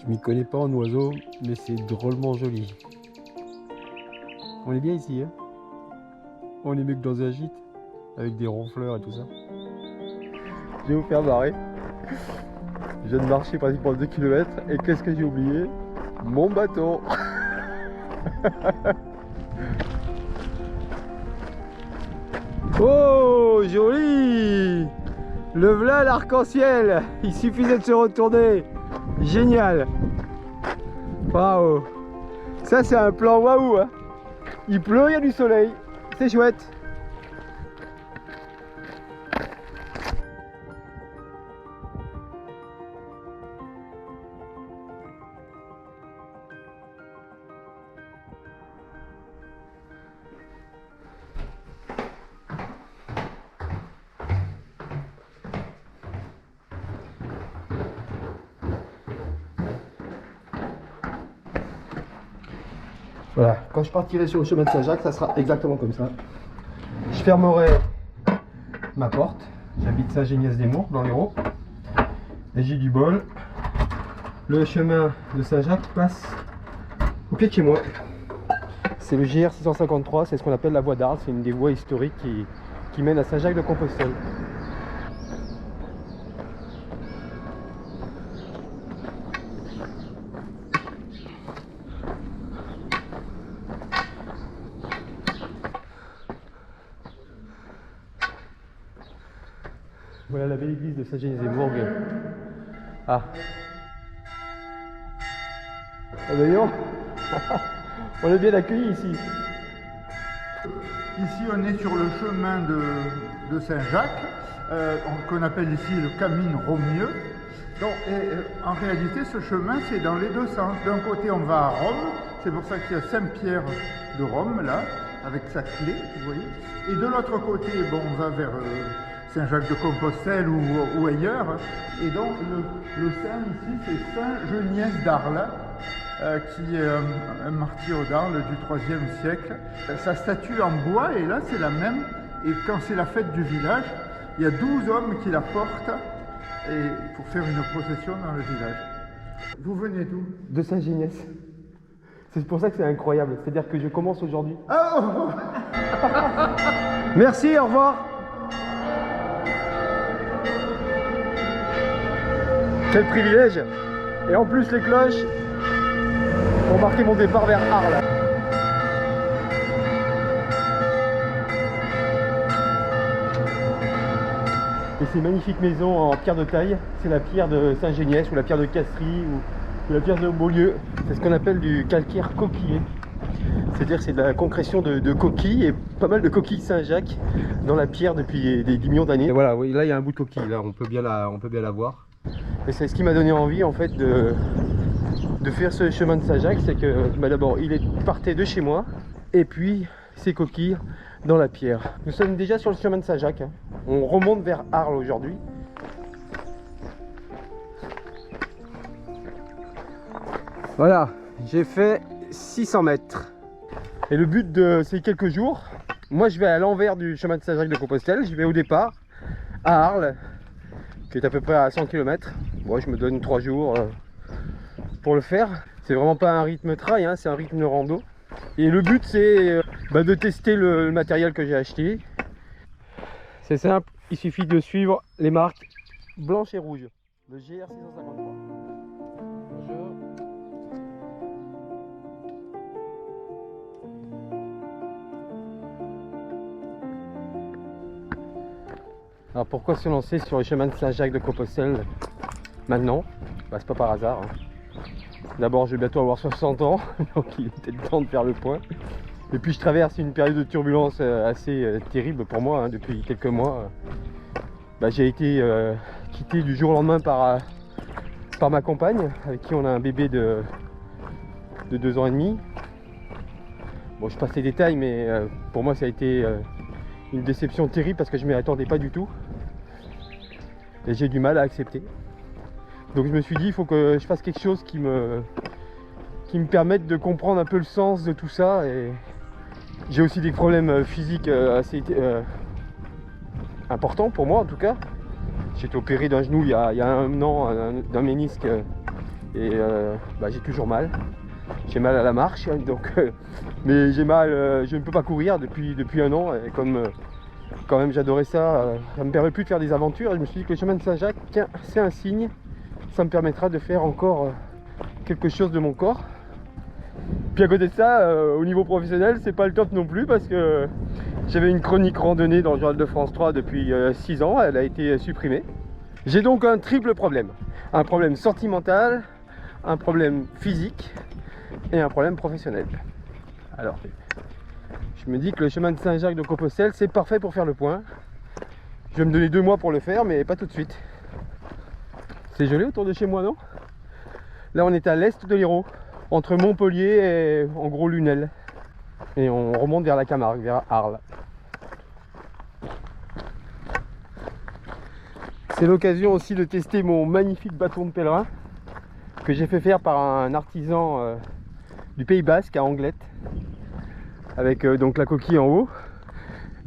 Je m'y connais pas en oiseaux, mais c'est drôlement joli. On est bien ici, hein? On est mieux que dans un gîte, avec des ronfleurs et tout ça. Je vais vous faire marrer. Je viens de marcher pratiquement 2 km et qu'est-ce que j'ai oublié? Mon bâton. Oh, joli! Le voilà l'arc-en-ciel. Il suffisait de se retourner. Génial. Waouh. Ça c'est un plan waouh, hein. Il pleut, il y a du soleil. C'est chouette. Voilà, quand je partirai sur le chemin de Saint-Jacques, ça sera exactement comme ça. Je fermerai ma porte. J'habite Saint-Géniès-des-Mours, dans l'Hérault. Et j'ai du bol. Le chemin de Saint-Jacques passe au pied de chez moi. C'est le GR 653, c'est ce qu'on appelle la voie d'Arles. C'est une des voies historiques qui mène à Saint-Jacques-de-Compostelle. Voilà la belle église de Saint-Géniès-des-Mours. Ah. Oh d'ailleurs, on est bien accueillis ici. Ici on est sur le chemin de Saint-Jacques, qu'on appelle ici le Camine Romieux. Donc, en réalité ce chemin c'est dans les deux sens. D'un côté on va à Rome, c'est pour ça qu'il y a Saint-Pierre de Rome là, avec sa clé, vous voyez. Et de l'autre côté, bon, on va vers Saint-Jacques-de-Compostelle ou ailleurs. Et donc le saint ici c'est Saint-Geniès d'Arles, qui est un martyr d'Arles du IIIe siècle. Sa statue en bois est là, c'est la même. Et quand c'est la fête du village, il y a 12 hommes qui la portent pour faire une procession dans le village. Vous venez d'où? De Saint-Géniès. C'est pour ça que c'est incroyable. C'est-à-dire que je commence aujourd'hui. Oh. Merci, au revoir. Quel privilège. Et en plus les cloches ont marqué mon départ vers Arles. Et ces magnifiques maisons en pierre de taille, c'est la pierre de Saint-Géniès ou la pierre de Castries ou la pierre de Beaulieu. C'est ce qu'on appelle du calcaire coquillé. C'est-à-dire que c'est de la concrétion de coquilles et pas mal de coquilles Saint-Jacques dans la pierre depuis des millions d'années. Et voilà, oui, là il y a un bout de coquille, là on peut bien la voir. Et c'est ce qui m'a donné envie en fait de faire ce chemin de Saint-Jacques, c'est que d'abord il partait de chez moi et puis ces coquilles dans la pierre. Nous sommes déjà sur le chemin de Saint-Jacques, hein. On remonte vers Arles aujourd'hui. Voilà, j'ai fait 600 mètres. Et le but de ces quelques jours, moi je vais à l'envers du chemin de Saint-Jacques-de-Compostelle. Je vais au départ à Arles, qui est à peu près à 100 km. Moi je me donne 3 jours pour le faire. C'est vraiment pas un rythme trail, hein, c'est un rythme rando. Et le but c'est de tester le matériel que j'ai acheté. C'est simple, il suffit de suivre les marques blanches et rouges. Le GR 653. Bonjour. Alors pourquoi se lancer sur le chemin de Saint-Jacques-de-Compostelle maintenant? C'est pas par hasard, hein. D'abord je vais bientôt avoir 60 ans, donc il est peut-être temps de faire le point. Et puis je traverse une période de turbulence assez terrible pour moi, hein, depuis quelques mois. J'ai été quitté du jour au lendemain par ma compagne, avec qui on a un bébé de 2 ans et demi. Bon, je passe les détails, mais pour moi ça a été une déception terrible parce que je ne m'y attendais pas du tout. Et j'ai du mal à accepter. Donc je me suis dit, il faut que je fasse quelque chose qui me permette de comprendre un peu le sens de tout ça et J'ai aussi des problèmes physiques assez importants pour moi en tout cas. J'ai été opéré d'un genou il y a 1 an, d'un ménisque, et j'ai toujours mal. J'ai mal à la marche, donc, mais j'ai mal, je ne peux pas courir depuis 1 an, et comme quand même j'adorais ça, ça me permet plus de faire des aventures, et je me suis dit que le chemin de Saint-Jacques, tiens, c'est un signe, ça me permettra de faire encore quelque chose de mon corps. Puis à côté de ça, au niveau professionnel, c'est pas le top non plus, parce que j'avais une chronique randonnée dans le journal de France 3 depuis 6 ans, elle a été supprimée. J'ai donc un triple problème. Un problème sentimental, un problème physique et un problème professionnel. Alors, je me dis que le chemin de Saint-Jacques de Compostelle, c'est parfait pour faire le point. Je vais me donner 2 mois pour le faire, mais pas tout de suite. C'est joli autour de chez moi, non? Là, on est à l'est de l'Hérault, entre Montpellier et en gros Lunel. Et on remonte vers la Camargue, vers Arles. C'est l'occasion aussi de tester mon magnifique bâton de pèlerin que j'ai fait faire par un artisan du Pays Basque à Anglette, avec donc la coquille en haut,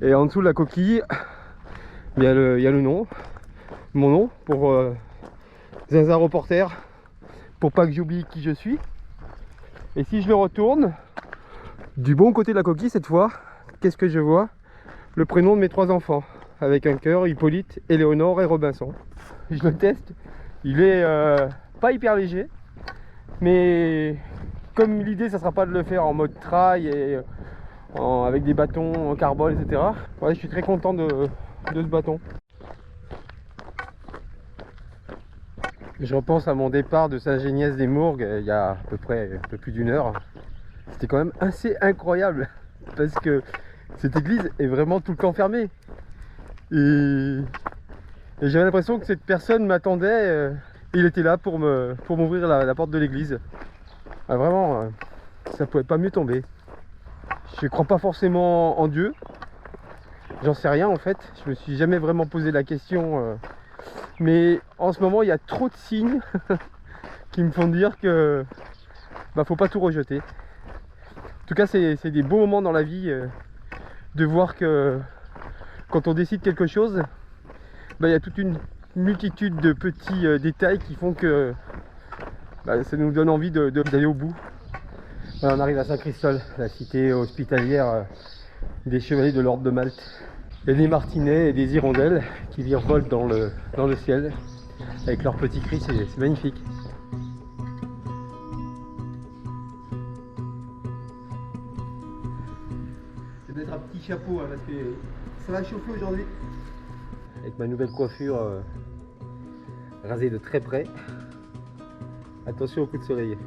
et en dessous de la coquille il y a le nom, mon nom, pour Zinzin Reporter, pour pas que j'oublie qui je suis. Et si je le retourne du bon côté de la coquille cette fois, qu'est-ce que je vois? Le prénom de mes 3 enfants, avec un cœur, Hippolyte, Éléonore et Robinson. Je le teste, il est pas hyper léger, mais comme l'idée ça sera pas de le faire en mode trail et avec des bâtons en carbone, etc. Ouais, je suis très content de ce bâton. Je repense à mon départ de Saint-Géniès-des-Mourgues il y a à peu près un peu plus d'1 heure. C'était quand même assez incroyable parce que cette église est vraiment tout le temps fermée. Et j'avais l'impression que cette personne m'attendait. Il était là pour m'ouvrir la porte de l'église. Ah, vraiment, ça pouvait pas mieux tomber. Je crois pas forcément en Dieu. J'en sais rien en fait. Je me suis jamais vraiment posé la question. Mais en ce moment, il y a trop de signes qui me font dire que faut pas tout rejeter. En tout cas, c'est des beaux moments dans la vie de voir que quand on décide quelque chose, il y a toute une multitude de petits détails qui font que ça nous donne envie d'aller au bout. Voilà, on arrive à Saint-Christol, la cité hospitalière des chevaliers de l'ordre de Malte. Il y a des martinets et des hirondelles qui virevoltent dans le ciel avec leurs petits cris, c'est magnifique. Je vais mettre un petit chapeau parce que ça va chauffer aujourd'hui. Avec ma nouvelle coiffure rasée de très près. Attention au coup de soleil.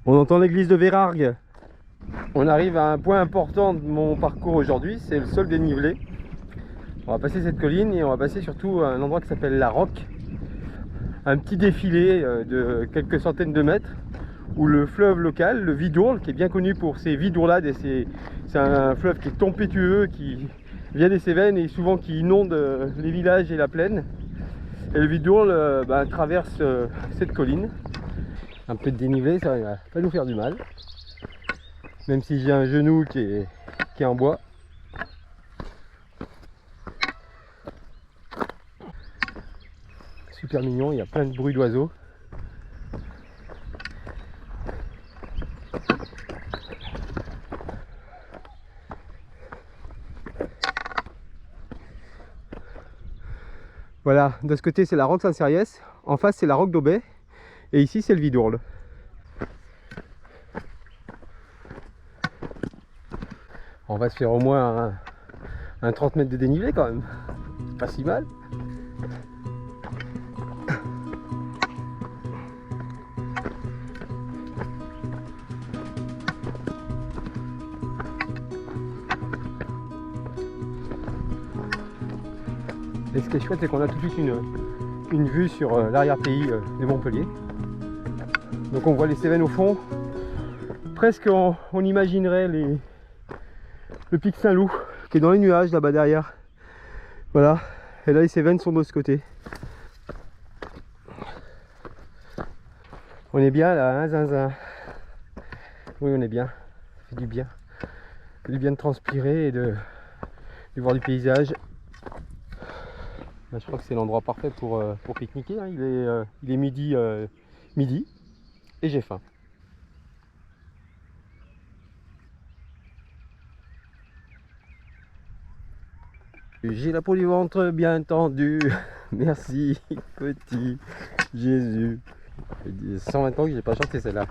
On entend l'église de Vérargues. On arrive à un point important de mon parcours aujourd'hui, c'est le sol dénivelé. On va passer cette colline et on va passer surtout à un endroit qui s'appelle la Roque. Un petit défilé de quelques centaines de mètres où le fleuve local, le Vidourle, qui est bien connu pour ses vidourlades, et c'est un fleuve qui est tempétueux, qui vient des Cévennes et souvent qui inonde les villages et la plaine. Et le Vidourle traverse cette colline. Un peu de dénivelé, ça va pas nous faire du mal. Même si j'ai un genou qui est en bois. Super mignon, il y a plein de bruits d'oiseaux. Voilà, de ce côté c'est la Roque Saint-Cériès, en face c'est la Roque d'Aubet, et ici c'est le Vidourle. On va se faire au moins un 30 mètres de dénivelé quand même, c'est pas si mal. Et ce qui est chouette, c'est qu'on a tout de suite une vue sur l'arrière-pays de Montpellier. Donc on voit les Cévennes au fond. Presque on imaginerait le pic Saint-Loup qui est dans les nuages là-bas derrière. Voilà, et là les Cévennes sont de ce côté. On est bien là, hein, zinzin? Oui, on est bien, ça fait du bien. Ça fait du bien de transpirer et de voir du paysage. Là, je crois que c'est l'endroit parfait pour pique-niquer, hein. Il est midi et j'ai faim. J'ai la peau du ventre bien tendue. Merci petit Jésus. Ça fait 120 ans que j'ai pas chanté celle-là.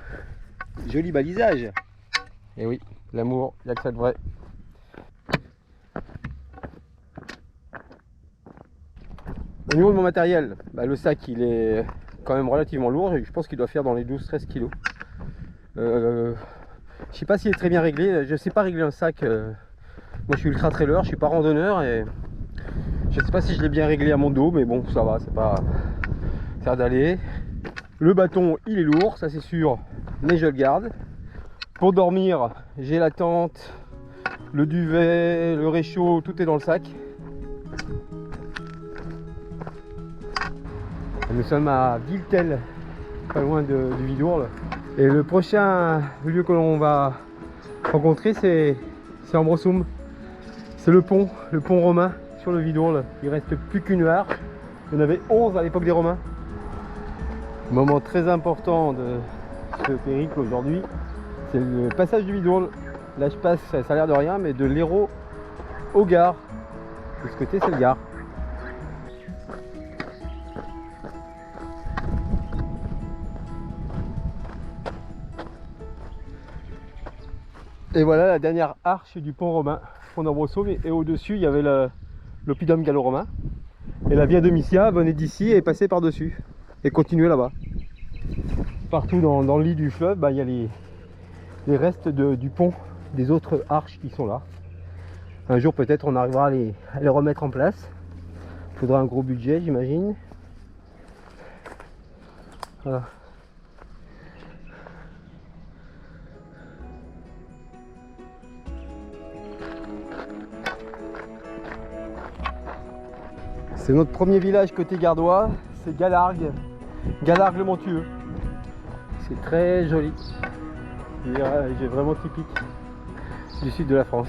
Joli balisage. Et oui, l'amour, il n'y a que ça de vrai. Au niveau de mon matériel, bah, le sac il est quand même relativement lourd. Je pense qu'il doit faire dans les 12-13 kg. Je sais pas s'il est très bien réglé. Je sais pas régler un sac. Moi je suis ultra trailer, je suis pas randonneur et je sais pas si je l'ai bien réglé à mon dos, mais bon ça va, c'est pas faire d'aller. Le bâton il est lourd, ça c'est sûr, mais je le garde. Pour dormir, j'ai la tente, le duvet, le réchaud, tout est dans le sac. Nous sommes à Villetel, pas loin du Vidourle. Et le prochain lieu que l'on va rencontrer, c'est en Brossoum. C'est le pont romain sur le Vidourle. Il reste plus qu'une arche. Il y en avait 11 à l'époque des Romains. Moment très important de ce périple aujourd'hui, c'est le passage du Vidourle. Là je passe, ça a l'air de rien, mais de l'Hérault au Gard. De ce côté c'est le Gard. Et voilà la dernière arche du pont romain, pont d'Ambrossoum, et au-dessus il y avait l'oppidum gallo-romain. Et la Via Domitia venait d'ici et passait par-dessus, et continuait là-bas. Partout dans le lit du fleuve, bah, il y a les restes du pont, des autres arches qui sont là. Un jour peut-être on arrivera à les remettre en place. Il faudra un gros budget j'imagine. Voilà. C'est notre premier village côté gardois, c'est Galargues, Galargues-le-Montueux. C'est très joli. J'ai vraiment typique du sud de la France.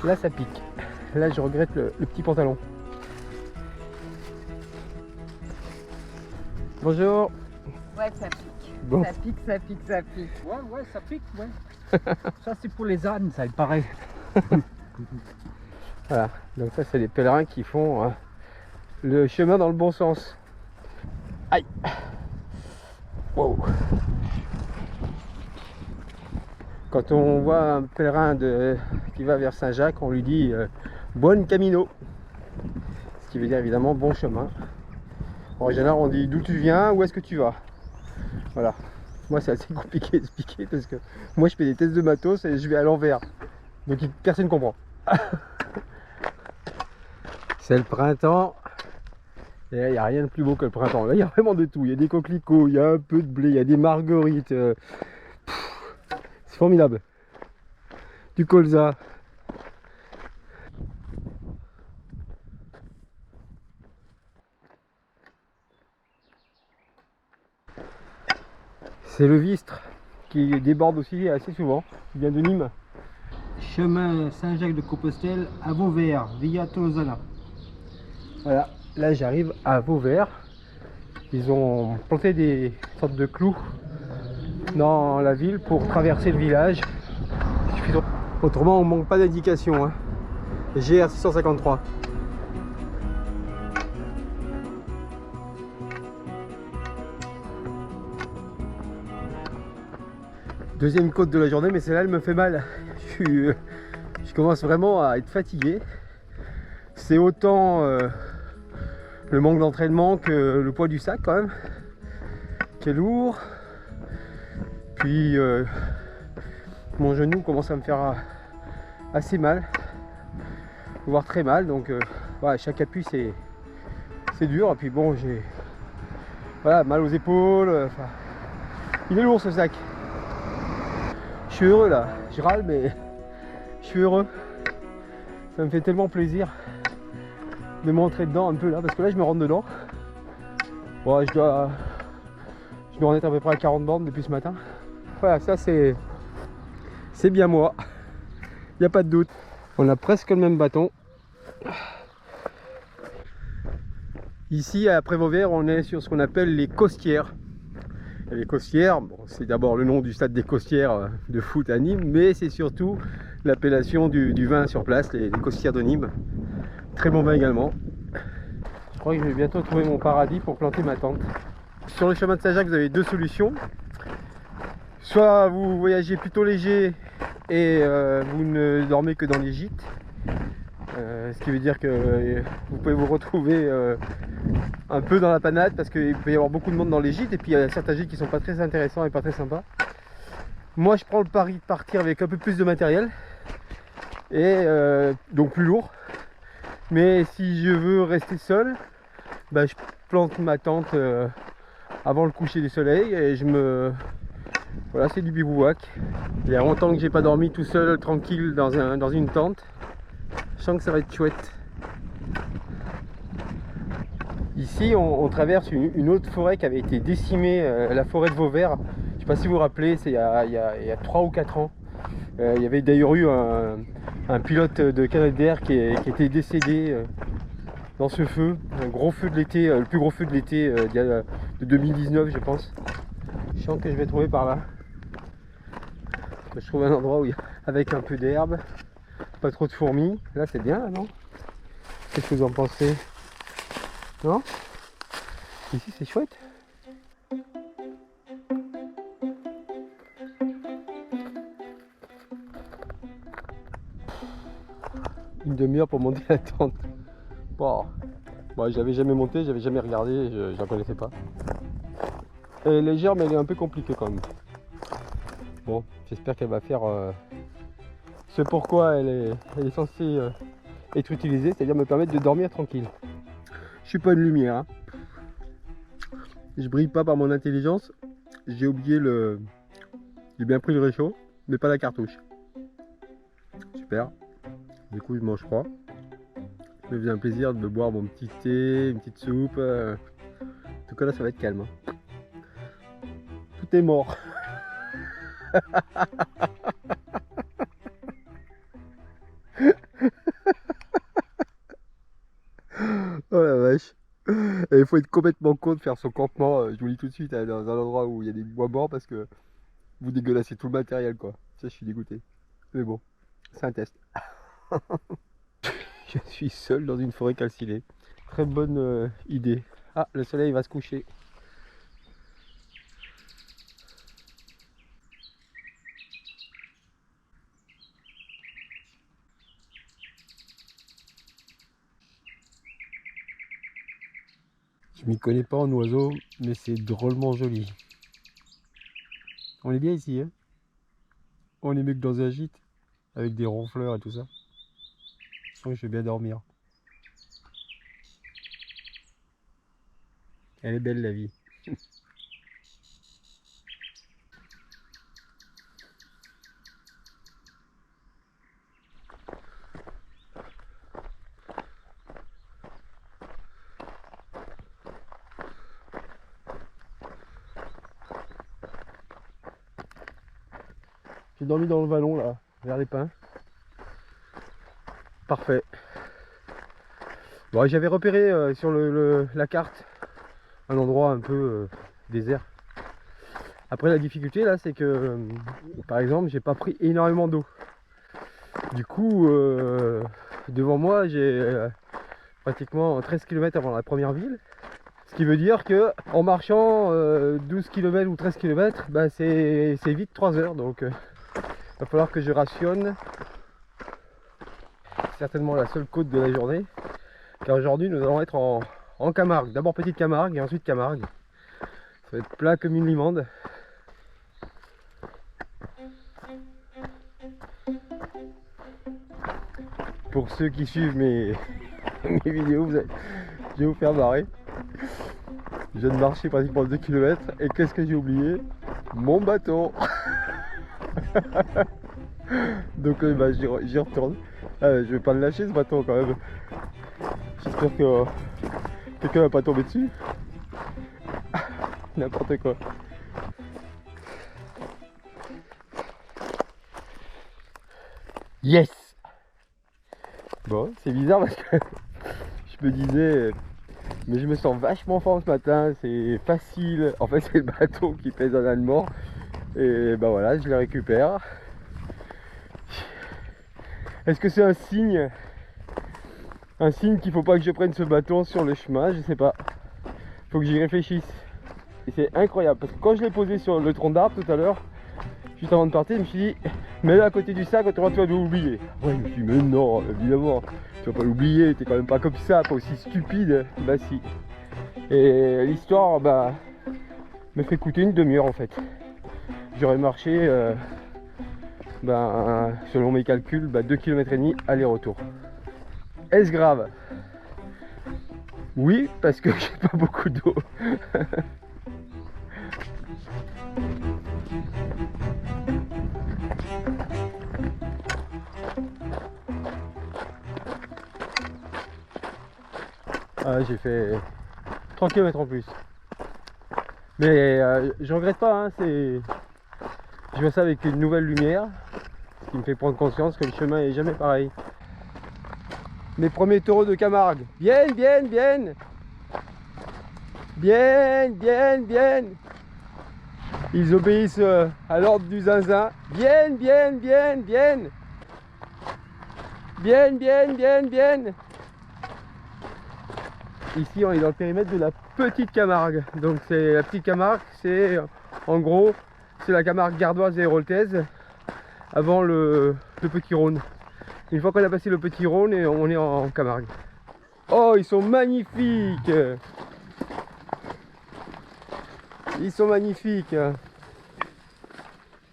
Là ça pique. Là je regrette le petit pantalon. Bonjour. Ouais, ça pique. Bon. Ça pique, ça pique, ça pique. Ouais, ça pique, ouais. Ça, c'est pour les ânes, ça, il paraît. Voilà, donc ça, c'est les pèlerins qui font le chemin dans le bon sens. Aïe! Wow! Quand on voit un pèlerin qui va vers Saint-Jacques, on lui dit Buon camino. Ce qui veut dire évidemment bon chemin. En général, on dit d'où tu viens, où est-ce que tu vas. Voilà, moi c'est assez compliqué d'expliquer parce que moi je fais des tests de matos et je vais à l'envers, donc personne ne comprend. C'est le printemps et il n'y a rien de plus beau que le printemps. Là il y a vraiment de tout, il y a des coquelicots, il y a un peu de blé, il y a des marguerites, c'est formidable, du colza. C'est le Vistre qui déborde aussi assez souvent, qui vient de Nîmes. Chemin Saint-Jacques de Compostelle à Vauvert, via Tolosana. Voilà, là j'arrive à Vauvert. Ils ont planté des sortes de clous dans la ville pour traverser le village. Autrement on manque pas d'indication, hein. GR 653. Deuxième côte de la journée, mais celle-là elle me fait mal. Je commence vraiment à être fatigué. C'est autant le manque d'entraînement que le poids du sac quand même, qui est lourd. Puis mon genou commence à me faire assez mal, voire très mal. Donc voilà, chaque appui c'est dur. Et puis bon, Voilà, mal aux épaules. Enfin, il est lourd ce sac. Je suis heureux là. Je râle, mais je suis heureux. Ça me fait tellement plaisir de me rentrer dedans un peu là, parce que là je me rentre dedans. Bon, je dois en être à peu près à 40 bornes depuis ce matin. Voilà, ça c'est bien moi. Il n'y a pas de doute. On a presque le même bâton. Ici à Prévauvert, on est sur ce qu'on appelle les Costières. Et les Costières, bon, c'est d'abord le nom du stade des Costières de foot à Nîmes, mais c'est surtout l'appellation du vin sur place, les Costières de Nîmes. Très bon vin également. Je crois que je vais bientôt trouver mon paradis pour planter ma tente. Sur le chemin de Saint-Jacques, vous avez deux solutions. Soit vous voyagez plutôt léger et vous ne dormez que dans les gîtes. Ce qui veut dire que vous pouvez vous retrouver un peu dans la panade, parce qu'il peut y avoir beaucoup de monde dans les gîtes, et puis il y a certains gîtes qui sont pas très intéressants et pas très sympas. Moi je prends le pari de partir avec un peu plus de matériel, et donc plus lourd. Mais si je veux rester seul, bah, je plante ma tente avant le coucher du soleil, et voilà, c'est du bivouac. Il y a longtemps que j'ai pas dormi tout seul, tranquille, dans une tente. Je sens que ça va être chouette. Ici, on traverse une autre forêt qui avait été décimée, la forêt de Vauvert. Je ne sais pas si vous vous rappelez, c'est il y a 3 ou 4 ans. Il y avait d'ailleurs eu un pilote de Canadair qui était décédé dans ce feu. Un gros feu de l'été, le plus gros feu de l'été de 2019, je pense. Je sens que je vais trouver par là. Je trouve un endroit où avec un peu d'herbe, pas trop de fourmis. Là, c'est bien, là, non? Qu'est-ce que vous en pensez? Non? Ici c'est chouette. Une demi-heure pour monter la tente. Bon. Bon, j'avais jamais monté, j'avais jamais regardé, je la connaissais pas. Elle est légère, mais elle est un peu compliquée quand même. Bon, j'espère qu'elle va faire ce pourquoi elle est censée être utilisée, c'est-à-dire me permettre de dormir tranquille. Je suis pas une lumière, hein. Je brille pas par mon intelligence. J'ai oublié j'ai bien pris le réchaud, mais pas la cartouche. Super. Du coup, je mange froid. Ça me faisait un plaisir de me boire mon petit thé, une petite soupe. En tout cas, là, ça va être calme. Hein. Tout est mort. Oh la vache. Et il faut être complètement con de faire son campement, je vous le dis tout de suite, dans un endroit où il y a des bois morts, parce que vous dégueulassez tout le matériel, quoi. Ça, je suis dégoûté. Mais bon, c'est un test. Je suis seul dans une forêt calcinée. Très bonne idée. Ah, le soleil va se coucher. Je m'y connais pas en oiseaux, mais c'est drôlement joli. On est bien ici, hein? On est mieux que dans un gîte, avec des ronfleurs et tout ça. Je sens que je vais bien dormir. Elle est belle la vie. J'ai dormi dans le vallon là, vers les pins. Parfait. Bon, j'avais repéré sur la carte un endroit un peu désert. Après, la difficulté là, c'est que par exemple, j'ai pas pris énormément d'eau. Du coup, devant moi, j'ai pratiquement 13 km avant la première ville. Ce qui veut dire que en marchant 12 km ou 13 km, bah, c'est vite 3 heures. Donc, il va falloir que je rationne. Certainement la seule côte de la journée. Car aujourd'hui, nous allons être en Camargue. D'abord Petite Camargue et ensuite Camargue. Ça va être plat comme une limande. Pour ceux qui suivent mes vidéos, je vais vous faire marrer. Je viens de marcher pratiquement 2 km et qu'est-ce que j'ai oublié? Mon bâton. Donc bah, j'y retourne. Je vais pas le lâcher ce bâton quand même. J'espère que quelqu'un va pas tomber dessus. N'importe quoi. Yes! Bon, c'est bizarre parce que je me disais, mais je me sens vachement fort ce matin, c'est facile. En fait, c'est le bateau qui pèse un allemand. Et ben voilà, je le récupère. Est-ce que c'est un signe? Un signe qu'il faut pas que je prenne ce bâton sur le chemin? Je sais pas. Faut que j'y réfléchisse. Et c'est incroyable parce que quand je l'ai posé sur le tronc d'arbre tout à l'heure, juste avant de partir, je me suis dit, mets-le à côté du sac, autrement tu vas l'oublier. Ouais, je me suis dit, mais non, évidemment, tu vas pas l'oublier, t'es quand même pas comme ça, pas aussi stupide. Bah si. Et l'histoire, bah, me fait coûter une demi-heure en fait. J'aurais marché, selon mes calculs, 2 km et demi aller-retour. Est-ce grave? Oui, parce que j'ai pas beaucoup d'eau. Ah, j'ai fait 3 km en plus. Mais je regrette pas, hein, je vois ça avec une nouvelle lumière, ce qui me fait prendre conscience que le chemin est jamais pareil. Mes premiers taureaux de Camargue, viennent, viennent, viennent, viennent, viennent, viennent. Ils obéissent à l'ordre du zinzin. Viennent, viennent, viennent, viennent. Viennent, viennent, viennent, viennent. Ici on est dans le périmètre de la petite Camargue. Donc c'est la petite Camargue, c'est en gros c'est la Camargue gardoise et héroltaise avant le petit Rhône. Une fois qu'on a passé le petit Rhône, et on est en Camargue. Oh, ils sont magnifiques! Ils sont magnifiques!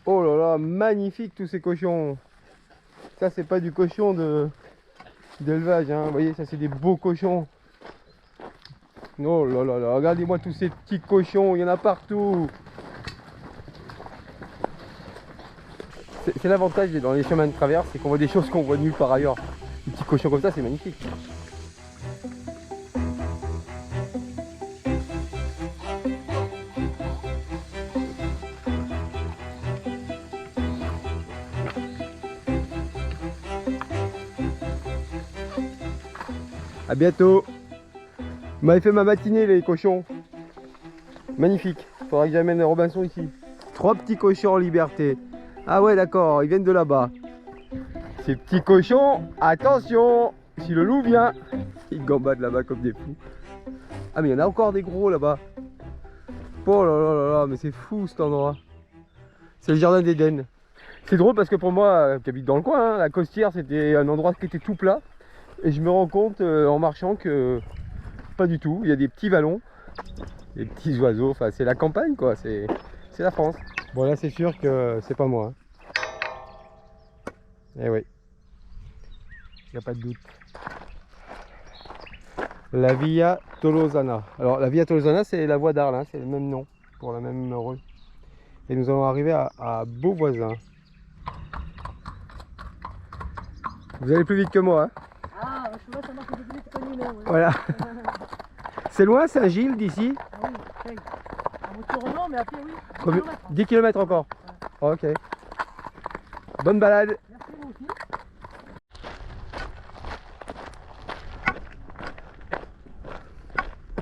Oh là là, magnifiques tous ces cochons! Ça c'est pas du cochon d'élevage, hein. Vous voyez, ça c'est des beaux cochons. Oh là là là, regardez-moi tous ces petits cochons, il y en a partout. C'est l'avantage dans les chemins de traverse, c'est qu'on voit des choses qu'on voit nulle part ailleurs. Les petits cochons comme ça, c'est magnifique. A bientôt. Vous m'avez fait ma matinée les cochons. Magnifique. Faudra que j'amène Robinson ici. 3 petits cochons en liberté. Ah ouais d'accord, ils viennent de là-bas. Ces petits cochons, attention, si le loup vient, ils gambadent là-bas comme des fous. Ah mais il y en a encore des gros là-bas. Oh là là là là, mais c'est fou cet endroit. C'est le jardin d'Éden. C'est drôle parce que pour moi, qui habite dans le coin, hein, la Costière c'était un endroit qui était tout plat. Et je me rends compte en marchant que pas du tout, il y a des petits vallons, des petits oiseaux, enfin c'est la campagne quoi, c'est la France. Bon là c'est sûr que c'est pas moi. Eh oui, il n'y a pas de doute. La Via Tolosana. Alors la Via Tolosana c'est la voie d'Arles, hein, c'est le même nom pour la même rue. Et nous allons arriver à Beauvoisin. Vous allez plus vite que moi. Hein. Ah, je vois, ça marche un peu plus vite que nous, là. Ouais. Voilà. C'est loin Saint-Gilles d'ici? Ah oui, c'est en retour non, mais après oui. 10 km encore. Ouais. Ok. Bonne balade. Merci vous aussi.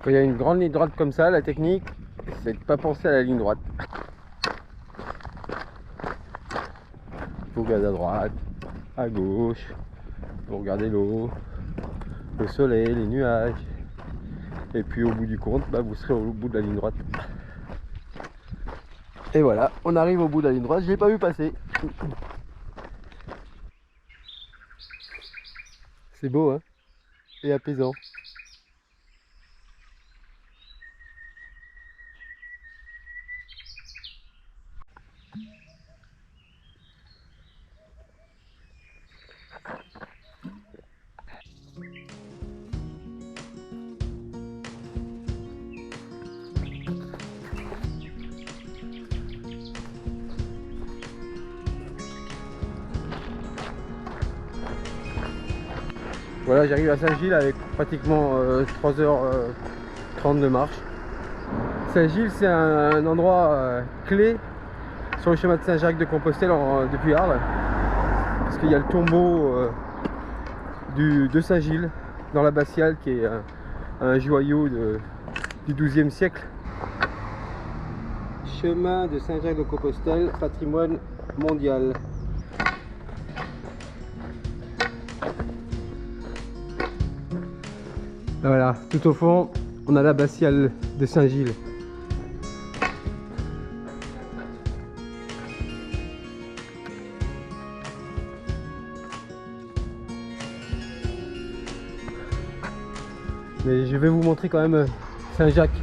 Quand il y a une grande ligne droite comme ça, la technique, c'est de ne pas penser à la ligne droite. Vous regardez à droite, à gauche, vous regardez l'eau, le soleil, les nuages. Et puis au bout du compte, vous serez au bout de la ligne droite. Et voilà, on arrive au bout de la ligne droite, je l'ai pas vu passer. C'est beau hein, et apaisant. Voilà, j'arrive à Saint-Gilles avec pratiquement 3h30 de marche. Saint-Gilles, c'est un endroit clé sur le chemin de Saint-Jacques de Compostelle depuis Arles. Parce qu'il y a le tombeau de Saint-Gilles dans l'abbatiale qui est un joyau du XIIe siècle. Chemin de Saint-Jacques de Compostelle, patrimoine mondial. Voilà, tout au fond, on a l'abbatiale de Saint-Gilles. Mais je vais vous montrer quand même Saint-Jacques.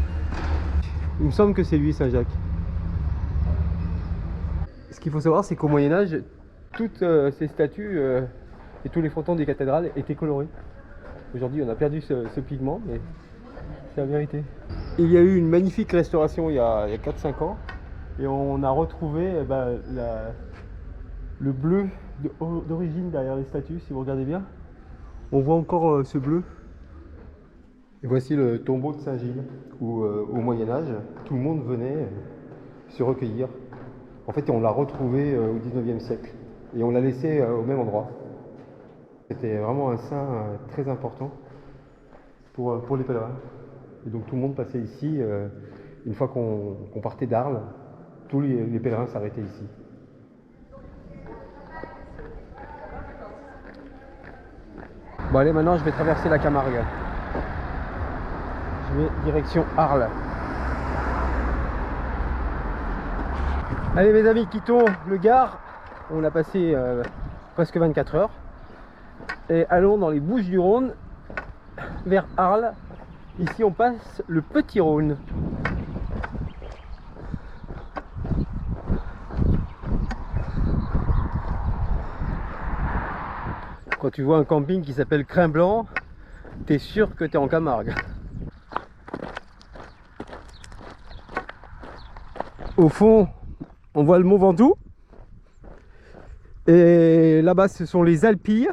Il me semble que c'est lui, Saint-Jacques. Ce qu'il faut savoir, c'est qu'au Moyen-Âge, toutes ces statues et tous les frontons des cathédrales étaient colorés. Aujourd'hui, on a perdu ce pigment, mais c'est la vérité. Il y a eu une magnifique restauration il y a 4-5 ans, et on a retrouvé le bleu d'origine derrière les statues, si vous regardez bien. On voit encore ce bleu. Et voici le tombeau de Saint-Gilles, où au Moyen-Âge, tout le monde venait se recueillir. En fait, on l'a retrouvé au 19e siècle, et on l'a laissé au même endroit. C'était vraiment un saint très important pour les pèlerins. Et donc tout le monde passait ici, une fois qu'on partait d'Arles, tous les pèlerins s'arrêtaient ici. Bon allez, maintenant je vais traverser la Camargue. Je vais direction Arles. Allez mes amis, quittons le Gard. On a passé presque 24 heures. Et allons dans les Bouches-du-Rhône vers Arles. Ici on passe le Petit Rhône. Quand tu vois un camping qui s'appelle Crin Blanc, t'es sûr que t'es en Camargue. Au fond, on voit le Mont Ventoux. Et là-bas, ce sont les Alpilles,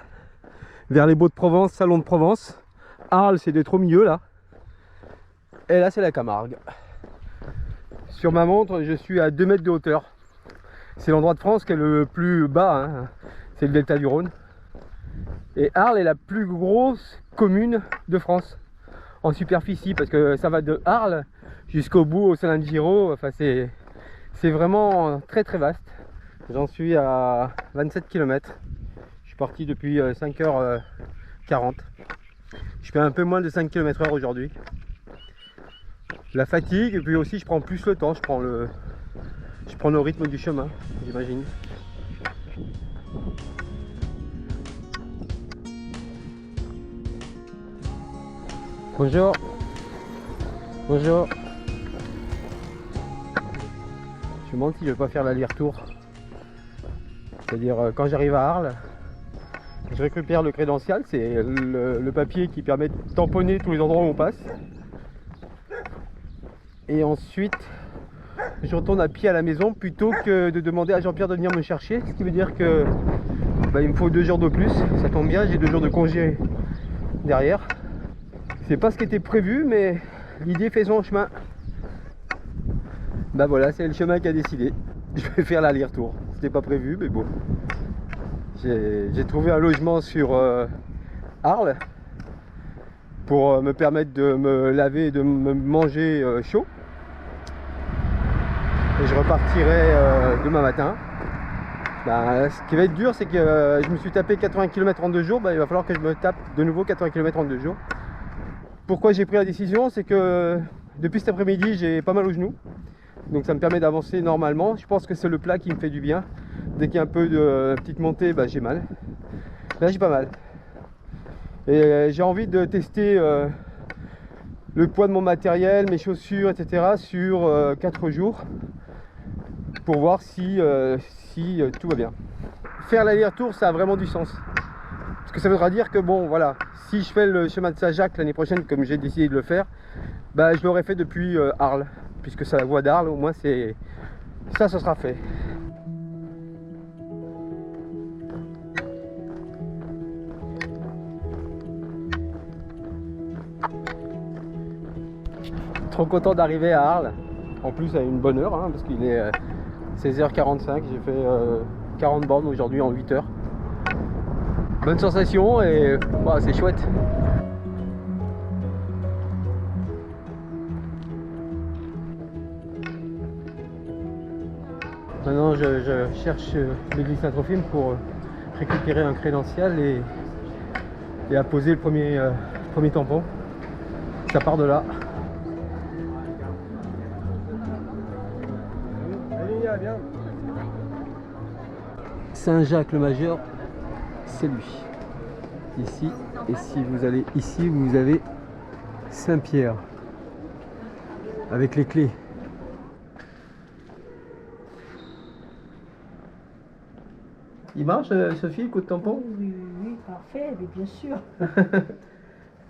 vers les Baux-de-Provence, Salon de Provence. Arles, c'est d'être au milieu là. Et là, c'est la Camargue. Sur ma montre, je suis à 2 mètres de hauteur. C'est l'endroit de France qui est le plus bas, hein. C'est le delta du Rhône. Et Arles est la plus grosse commune de France en superficie, parce que ça va de Arles jusqu'au bout, au Salin-de-Giraud. Enfin, c'est vraiment très très vaste. J'en suis à 27 km. Je suis parti depuis 5h40. Je fais un peu moins de 5 km/h aujourd'hui. La fatigue, et puis aussi je prends plus le temps, je prends le rythme du chemin, j'imagine. Bonjour. Bonjour. Je me demande si je vais pas faire l'aller-retour. C'est-à-dire quand j'arrive à Arles, je récupère le crédential, c'est le papier qui permet de tamponner tous les endroits où on passe. Et ensuite, je retourne à pied à la maison plutôt que de demander à Jean-Pierre de venir me chercher. Ce qui veut dire que il me faut 2 jours de plus. Ça tombe bien, j'ai 2 jours de congé derrière. C'est pas ce qui était prévu, mais l'idée fait son chemin. Bah voilà, c'est le chemin qui a décidé. Je vais faire l'aller-retour. C'était pas prévu, mais bon. J'ai trouvé un logement sur Arles pour me permettre de me laver et de me manger chaud. Et je repartirai demain matin. Ce qui va être dur, c'est que je me suis tapé 80 km en 2 jours. Il va falloir que je me tape de nouveau 80 km en 2 jours. Pourquoi j'ai pris la décision, c'est que depuis cet après-midi, j'ai pas mal au genou. Donc ça me permet d'avancer normalement. Je pense que c'est le plat qui me fait du bien. Dès qu'il y a un peu de petite montée, j'ai mal. Là, j'ai pas mal. Et j'ai envie de tester le poids de mon matériel, mes chaussures, etc. sur 4 jours. Pour voir si tout va bien. Faire l'aller-retour, ça a vraiment du sens. Parce que ça voudra dire que bon, voilà, si je fais le chemin de Saint-Jacques l'année prochaine, comme j'ai décidé de le faire, je l'aurais fait depuis Arles. Puisque c'est la voie d'Arles, au moins ça sera fait. trop content d'arriver à Arles. En plus à une bonne heure, hein, parce qu'il est 16h45. J'ai fait 40 bornes aujourd'hui en 8 heures. Bonne sensation et bah, c'est chouette. Maintenant je cherche l'église Saint-Trophime pour récupérer un crédential et à poser le premier tampon. Ça part de là. Saint-Jacques-le-Majeur, c'est lui. Ici, et si vous allez ici, vous avez Saint-Pierre avec les clés. Il marche, Sophie, le coup de tampon? Oui, parfait, mais bien sûr.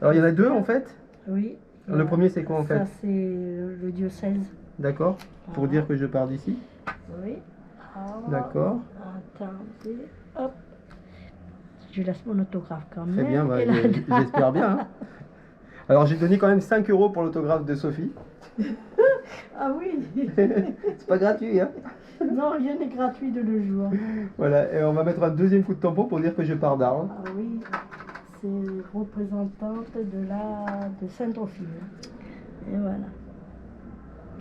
Alors il y en a deux en fait. Oui. Le premier c'est quoi en fait? Ça c'est le diocèse. D'accord. Pour dire que je pars d'ici. Oui. D'accord. Attendez, hop. Je laisse mon autographe quand même. Très bien, bah, Et là, j'espère bien. Hein. Alors j'ai donné quand même 5 € pour l'autographe de Sophie. Ah oui. C'est pas gratuit, hein. Non, rien n'est gratuit de nos jours. Voilà, et on va mettre un deuxième coup de tampon pour dire que je pars d'Arles. Ah oui, c'est représentante de Saint-Trophime. Et voilà.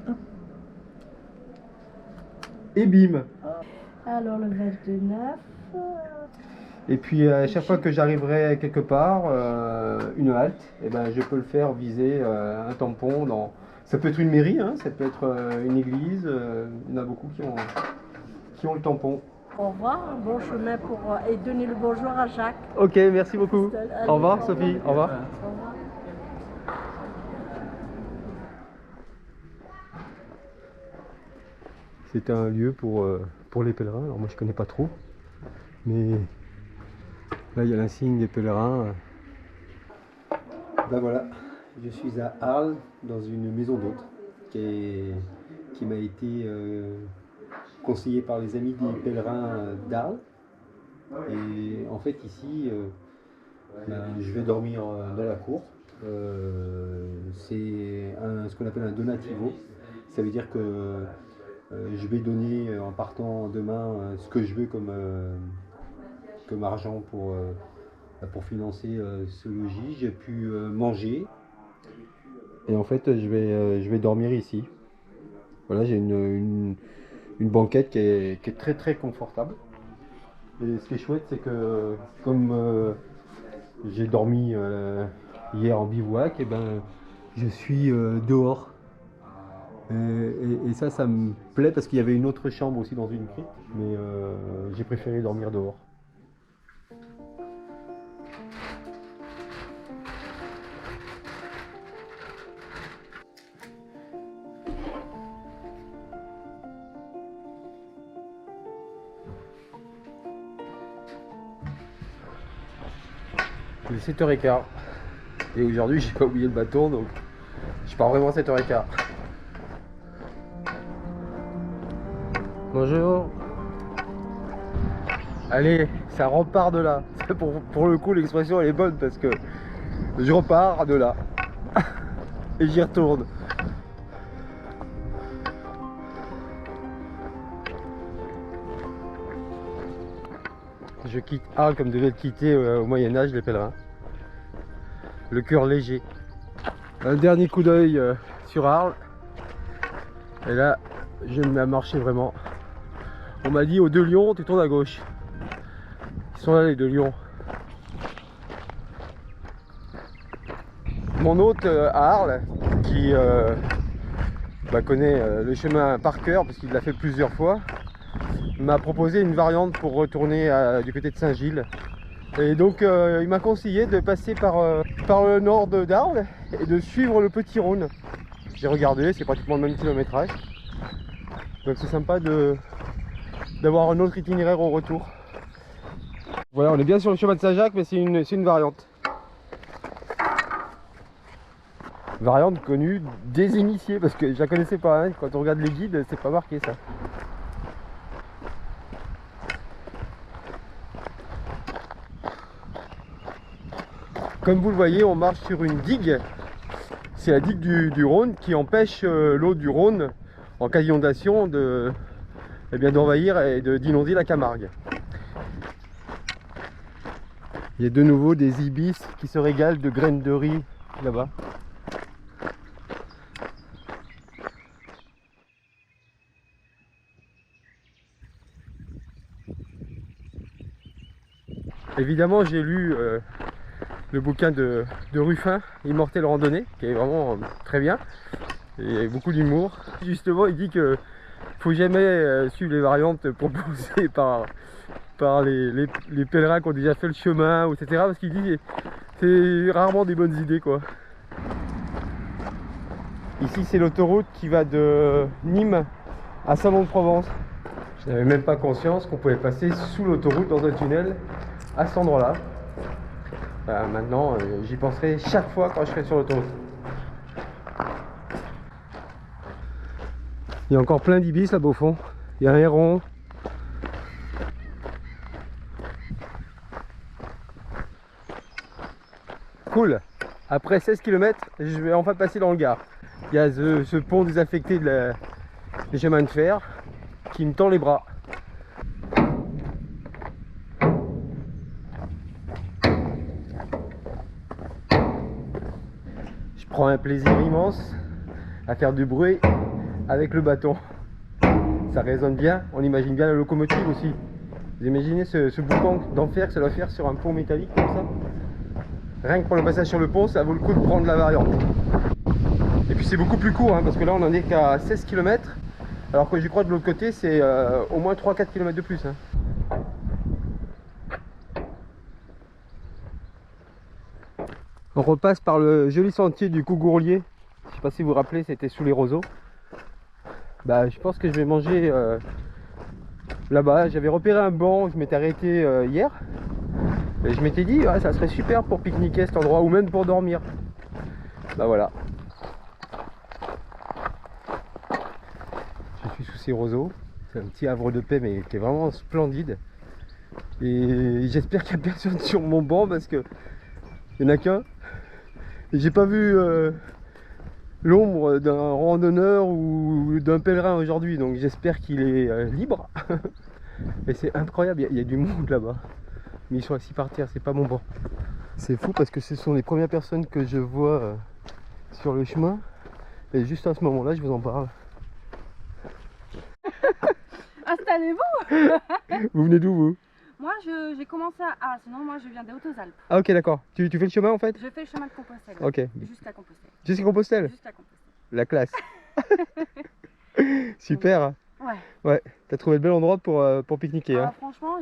Hop. Et bim. Alors le 29. Et puis à chaque fois que j'arriverai quelque part, une halte, et ben, je peux le faire viser un tampon dans... Ça peut être une mairie, hein, ça peut être une église, il y en a beaucoup qui ont le tampon. Au revoir, bon chemin pour et donner le bonjour à Jacques. Ok, merci beaucoup. Allez, Au revoir Sophie, au revoir. Au revoir. C'est un lieu pour les pèlerins, alors moi je connais pas trop, mais là il y a l'insigne des pèlerins. Ben voilà, je suis à Arles dans une maison d'hôtes qui m'a été conseillée par les amis des pèlerins d'Arles. Et en fait ici, je vais dormir dans la cour. C'est ce qu'on appelle un donativo. Ça veut dire que je vais donner en partant demain ce que je veux comme argent pour financer ce logis. J'ai pu manger et en fait je vais dormir ici. Voilà, j'ai une banquette qui est très très confortable. Et ce qui est chouette, c'est que comme j'ai dormi hier en bivouac, et ben je suis dehors. Et ça me plaît parce qu'il y avait une autre chambre aussi dans une crypte, mais j'ai préféré dormir dehors. Il est 7h15 et aujourd'hui j'ai pas oublié le bâton, donc je pars vraiment à 7h15. Bonjour. Allez, ça repart de là. Pour le coup l'expression elle est bonne parce que je repars de là et j'y retourne. Je quitte Arles comme devaient le quitter au Moyen-Âge les pèlerins. Le cœur léger. Un dernier coup d'œil sur Arles. Et là, je me mets à marcher vraiment. On m'a dit aux deux lions, tu tournes à gauche. Ils sont là les deux lions. Mon hôte à Arles, qui connaît le chemin par cœur parce qu'il l'a fait plusieurs fois, m'a proposé une variante pour retourner du côté de Saint-Gilles. Et donc il m'a conseillé de passer par le nord d'Arles et de suivre le Petit Rhône. J'ai regardé, c'est pratiquement le même kilométrage. Donc c'est sympa d'avoir un autre itinéraire au retour. Voilà, on est bien sur le chemin de Saint-Jacques, mais c'est une variante. Variante connue des initiés, parce que je la connaissais pas, hein. Quand on regarde les guides, c'est pas marqué ça. Comme vous le voyez, on marche sur une digue c'est la digue du Rhône qui empêche l'eau du Rhône en cas d'inondation d'envahir et d'inonder la Camargue. Il y a de nouveau des ibis qui se régalent de graines de riz là-bas. Évidemment, j'ai lu le bouquin de Ruffin, Immortelle Randonnée, qui est vraiment très bien. Et il y a beaucoup d'humour. Justement, il dit que faut jamais suivre les variantes proposées par les pèlerins qui ont déjà fait le chemin, etc. Parce qu'il dit que c'est rarement des bonnes idées, quoi. Ici, c'est l'autoroute qui va de Nîmes à Salon-de-Provence. Je n'avais même pas conscience qu'on pouvait passer sous l'autoroute dans un tunnel à cet endroit-là. Maintenant, j'y penserai chaque fois quand je serai sur l'autoroute. Il y a encore plein d'ibis là-bas au fond. Il y a un héron. Cool. Après 16 km, je vais enfin passer dans le Gard. Il y a ce pont désaffecté des chemins de fer qui me tend les bras. Je prends un plaisir immense à faire du bruit avec le bâton. Ça résonne bien, on imagine bien la locomotive aussi. Vous imaginez ce boucan d'enfer que ça doit faire sur un pont métallique comme ça? Rien que pour le passage sur le pont, ça vaut le coup de prendre la variante. Et puis c'est beaucoup plus court, hein, parce que là on en est qu'à 16 km, alors que je crois de l'autre côté c'est au moins 3-4 km de plus. Hein. On repasse par le joli sentier du Cougourlier. Je sais pas si vous vous rappelez, c'était sous les roseaux. Bah, je pense que je vais manger là-bas. J'avais repéré un banc, je m'étais arrêté hier. Et je m'étais dit, ouais, ça serait super pour pique-niquer cet endroit, ou même pour dormir. Bah voilà. Je suis sous ces roseaux. C'est un petit havre de paix, mais qui est vraiment splendide. Et j'espère qu'il n'y a personne sur mon banc, parce que il n'y en a qu'un. Et j'ai pas vu l'ombre d'un randonneur ou d'un pèlerin aujourd'hui, donc j'espère qu'il est libre. Et c'est incroyable, il y a du monde là-bas. Mais ils sont assis par terre, c'est pas mon banc. C'est fou parce que ce sont les premières personnes que je vois sur le chemin. Et juste à ce moment-là, je vous en parle. Installez-vous. Vous venez d'où, vous? Moi, j'ai commencé à... Ah, sinon, moi, je viens des Hautes-Alpes. Ah ok, d'accord. Tu fais le chemin en fait? Je fais le chemin de Compostelle. Ok. Jusqu'à Compostelle. Jusqu'à Compostelle? Jusqu'à Compostelle. La classe. Super. Ouais. Ouais, t'as trouvé le bel endroit pour pique-niquer. Hein. Franchement,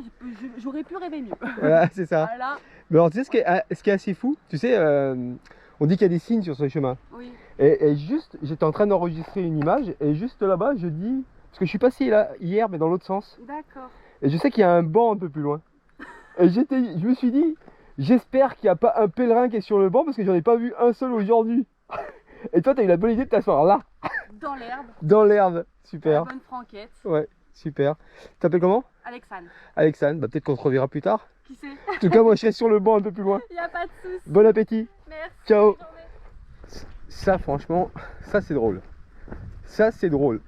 j'aurais pu rêver mieux. Voilà, c'est ça. Voilà. Mais alors, tu sais ce qui est assez fou? Tu sais, on dit qu'il y a des signes sur ce chemin. Oui. Et juste, j'étais en train d'enregistrer une image, et juste là-bas, je dis... Parce que je suis passé là hier, mais dans l'autre sens. D'accord. Et je sais qu'il y a un banc un peu plus loin. Et je me suis dit, j'espère qu'il n'y a pas un pèlerin qui est sur le banc, parce que j'en ai pas vu un seul aujourd'hui. Et toi, t'as eu la bonne idée de t'asseoir là. Dans l'herbe. Dans l'herbe. Super. La bonne franquette. Ouais, super. Tu t'appelles comment? Alexandre. Alexandre, bah peut-être qu'on se reverra plus tard. Qui c'est? En tout cas, moi je serai sur le banc un peu plus loin. Il n'y a pas de souci. Bon appétit. Merci. Ciao. Bonne journée. Ça, franchement, ça c'est drôle. Ça c'est drôle.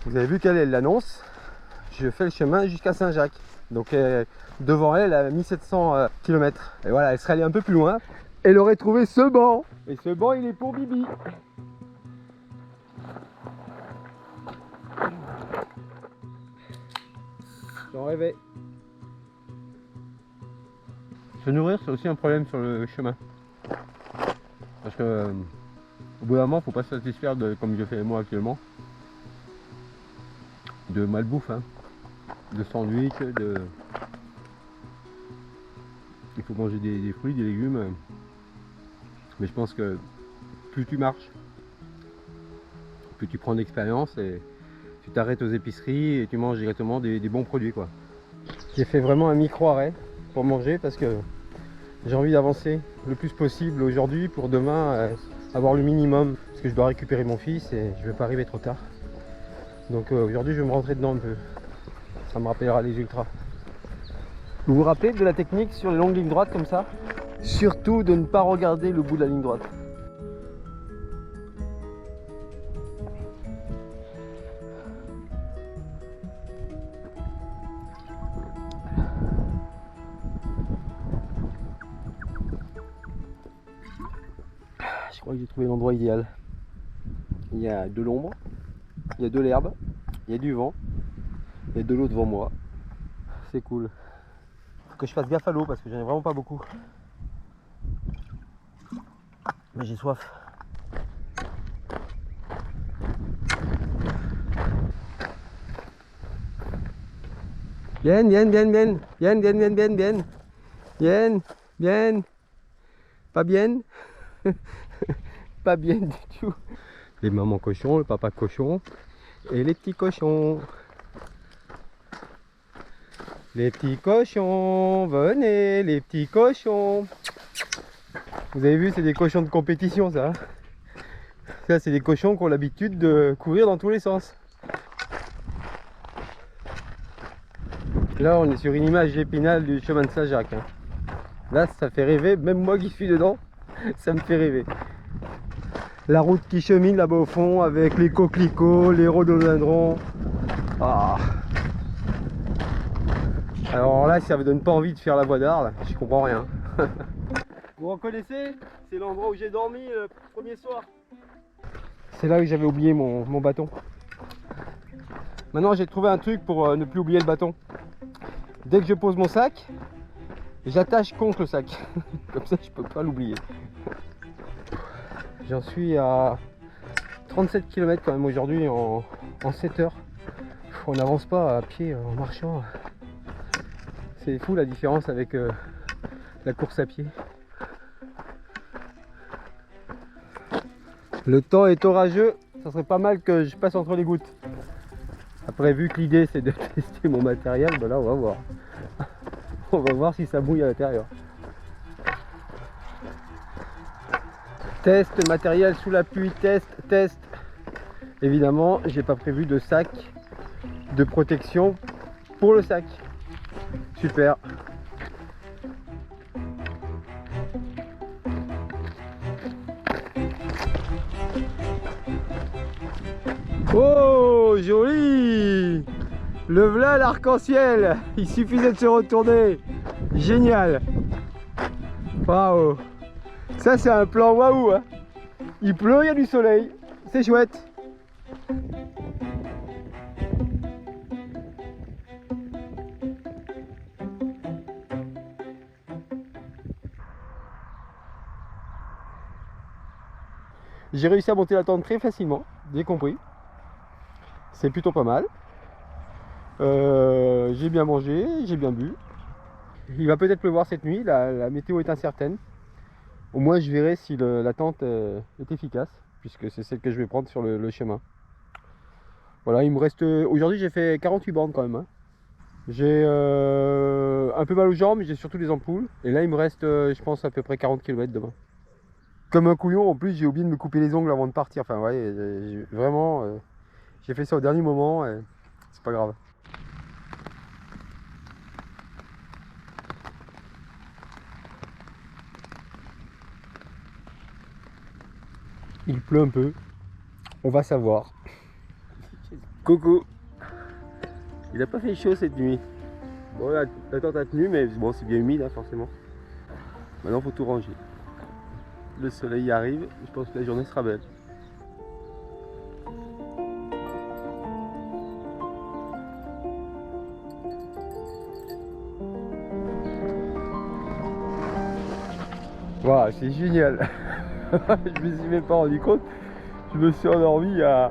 Vous avez vu qu'elle l'annonce. Je fais le chemin jusqu'à Saint-Jacques. Donc devant elle, elle a 1700 km. Et voilà, elle serait allée un peu plus loin. Elle aurait trouvé ce banc. Et ce banc, il est pour Bibi. J'en rêvais. Se nourrir, c'est aussi un problème sur le chemin. Parce que au bout d'un moment, faut pas se satisfaire de, comme je fais moi actuellement, de malbouffe, hein. De sandwich, il faut manger des fruits, des légumes. Mais je pense que plus tu marches, plus tu prends d'expérience et tu t'arrêtes aux épiceries et tu manges directement des bons produits, quoi. J'ai fait vraiment un micro-arrêt pour manger parce que j'ai envie d'avancer le plus possible aujourd'hui pour demain avoir le minimum. Parce que je dois récupérer mon fils et je ne vais pas arriver trop tard. Donc aujourd'hui je vais me rentrer dedans un peu. Ça me rappellera les ultras. Vous vous rappelez de la technique sur les longues lignes droites comme ça? Surtout de ne pas regarder le bout de la ligne droite. Je crois que j'ai trouvé l'endroit idéal. Il y a de l'ombre, il y a de l'herbe, il y a du vent, il y a de l'eau devant moi. C'est cool. Faut que je fasse gaffe à l'eau parce que j'en ai vraiment pas beaucoup. Mais j'ai soif. Bien, bien, bien, bien. Bien, bien, bien, bien, bien. Bien, bien. Pas bien. Pas bien du tout. Les mamans cochons, le papa cochon et les petits cochons. Les petits cochons, venez les petits cochons. Vous avez vu, c'est des cochons de compétition ça. Ça c'est des cochons qui ont l'habitude de courir dans tous les sens. Là on est sur une image d'Épinal du chemin de Saint-Jacques. Là ça fait rêver, même moi qui suis dedans, ça me fait rêver. La route qui chemine là-bas au fond avec les coquelicots, les rhododendrons. Ah. Alors là ça me donne pas envie de faire la voie d'Arles, je comprends rien. Vous reconnaissez? C'est l'endroit où j'ai dormi le premier soir. C'est là où j'avais oublié mon bâton. Maintenant j'ai trouvé un truc pour ne plus oublier le bâton. Dès que je pose mon sac, j'attache contre le sac. Comme ça je peux pas l'oublier. J'en suis à 37 km quand même aujourd'hui en 7 heures. On n'avance pas à pied en marchant. C'est fou la différence avec la course à pied. Le temps est orageux, ça serait pas mal que je passe entre les gouttes. Après, vu que l'idée c'est de tester mon matériel, ben là on va voir. On va voir si ça mouille à l'intérieur. Test matériel sous la pluie, test. Évidemment, j'ai pas prévu de sac de protection pour le sac. Super. Oh, joli! Le voilà l'arc-en-ciel. Il suffisait de se retourner. Génial. Waouh. Ça c'est un plan waouh, hein. Il pleut, il y a du soleil. C'est chouette. J'ai réussi à monter la tente très facilement, bien compris. C'est plutôt pas mal. J'ai bien mangé, j'ai bien bu. Il va peut-être pleuvoir cette nuit, la météo est incertaine. Au moins je verrai si la tente est efficace, puisque c'est celle que je vais prendre sur le chemin. Voilà, il me reste... Aujourd'hui j'ai fait 48 bornes quand même. Hein. J'ai un peu mal aux jambes, mais j'ai surtout des ampoules. Et là il me reste, je pense, à peu près 40 km demain. Comme un couillon, en plus j'ai oublié de me couper les ongles avant de partir. Enfin ouais, vraiment, j'ai fait ça au dernier moment et c'est pas grave. Il pleut un peu, on va savoir. Coucou. Il n'a pas fait chaud cette nuit. Bon, la tente a tenu, mais bon, c'est bien humide hein, forcément. Maintenant faut tout ranger. Le soleil arrive, je pense que la journée sera belle. Waouh, c'est génial. Je me suis même pas rendu compte. Je me suis endormi à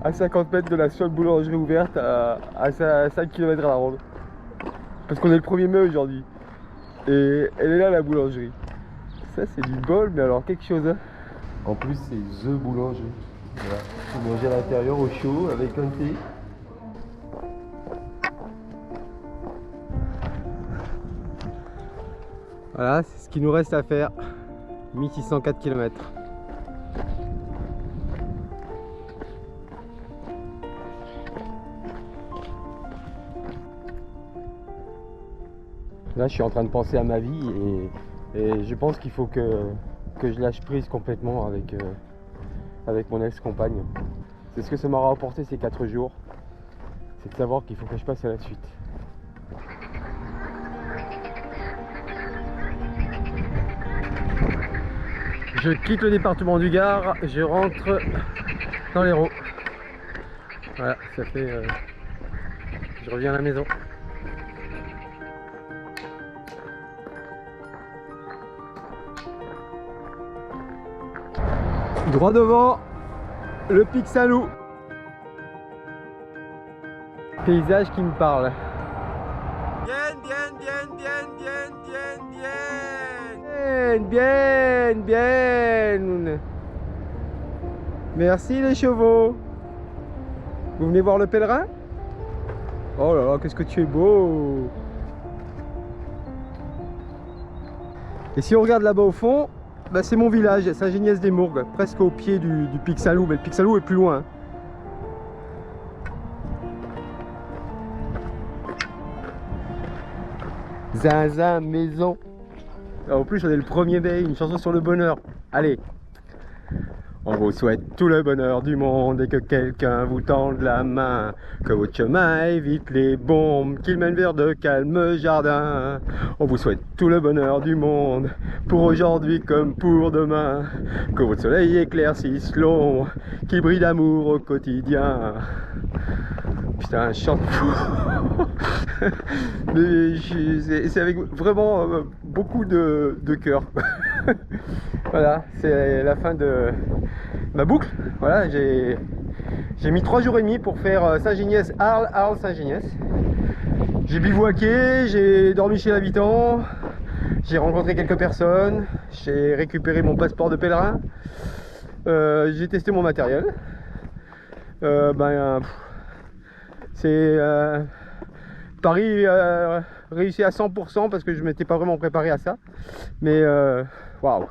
50 mètres de la seule boulangerie ouverte à 5 km à la ronde. Parce qu'on est le 1er mai aujourd'hui. Et elle est là la boulangerie. Ça c'est du bol, mais alors quelque chose. Hein. En plus c'est The Boulangerie. Voilà. Faut manger à l'intérieur au chaud avec un thé. Voilà, c'est ce qu'il nous reste à faire. 1604 km. Là je suis en train de penser à ma vie Et je pense qu'il faut que je lâche prise complètement avec mon ex-compagne. C'est ce que ça m'aura apporté ces 4 jours. C'est de savoir qu'il faut que je passe à la suite. Je quitte le département du Gard, je rentre dans l'Hérault. Voilà, ça fait... je reviens à la maison. Droit devant, le pic Saint-Loup. Paysage qui me parle. Bien. Merci les chevaux. Vous venez voir le pèlerin? Oh là là, qu'est-ce que tu es beau. Et si on regarde là-bas au fond, bah c'est mon village, Saint-Géniès-des-Mourgues, presque au pied du pic Saint-Loup, mais le pic Saint-Loup est plus loin. Zinzin maison. En plus on est le 1er mai, une chanson sur le bonheur. Allez. On vous souhaite tout le bonheur du monde et que quelqu'un vous tende la main. Que votre chemin évite les bombes, qu'il mène vers de calmes jardins. On vous souhaite tout le bonheur du monde, pour aujourd'hui comme pour demain. Que votre soleil éclaircisse l'ombre, qu'il brille d'amour au quotidien. Putain, un chant de fou. Mais c'est avec vraiment beaucoup de cœur. Voilà, c'est la fin de ma boucle. Voilà, j'ai mis 3 jours et demi pour faire Saint-Géniès, Arles, Saint-Géniès. J'ai bivouaqué, j'ai dormi chez l'habitant, j'ai rencontré quelques personnes, j'ai récupéré mon passeport de pèlerin, j'ai testé mon matériel. C'est Paris réussi à 100% parce que je m'étais pas vraiment préparé à ça. Mais waouh,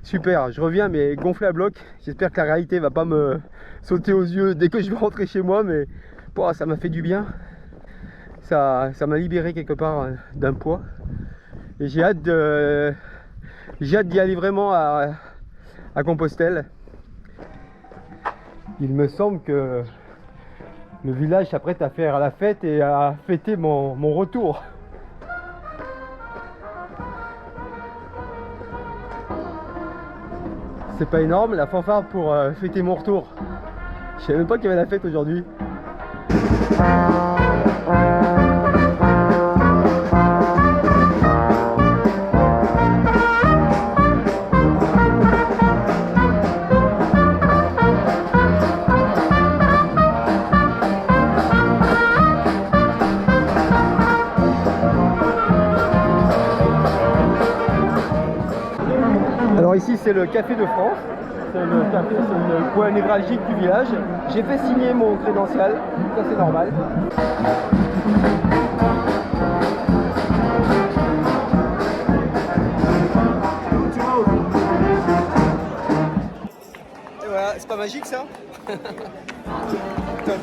super, je reviens mais gonflé à bloc. J'espère que la réalité va pas me sauter aux yeux dès que je vais rentrer chez moi, mais wow, ça m'a fait du bien. Ça m'a libéré quelque part d'un poids. Et j'ai hâte d'y aller vraiment à Compostelle. Il me semble que le village s'apprête à faire la fête et à fêter mon retour. C'est pas énorme, la fanfare pour fêter mon retour. Je savais même pas qu'il y avait la fête aujourd'hui. Alors ici c'est le Café de France, c'est le coin névralgique du village. J'ai fait signer mon crédential, ça c'est normal. Et voilà, c'est pas magique ça? Top.